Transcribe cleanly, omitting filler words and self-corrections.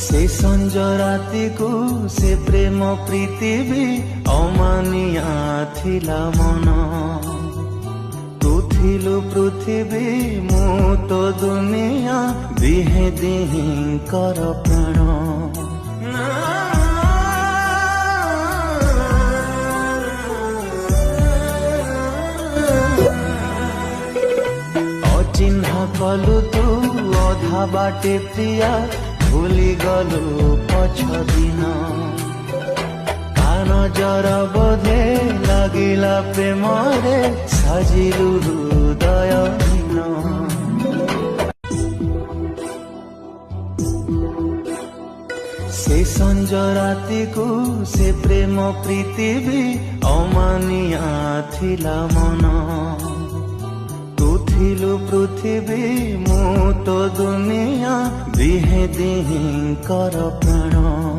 से संज राति को से प्रेम प्रीति भी अमानिया थिला मन तू थिलु पृथ्वी मु तो दुनिया दिहे दिहि कर प्राण अचिन्हा कलु तू अधा बाटे प्रिया भूली गलु पछ दिन कान जर बोधे लागिला प्रेम रे साजिलु हृदय हीन से संज राति को से प्रेम प्रीति भी अमानिया थिला मन थिलु पृथ्वी मु तो दुनिया दिहे दिहि कर प्राण।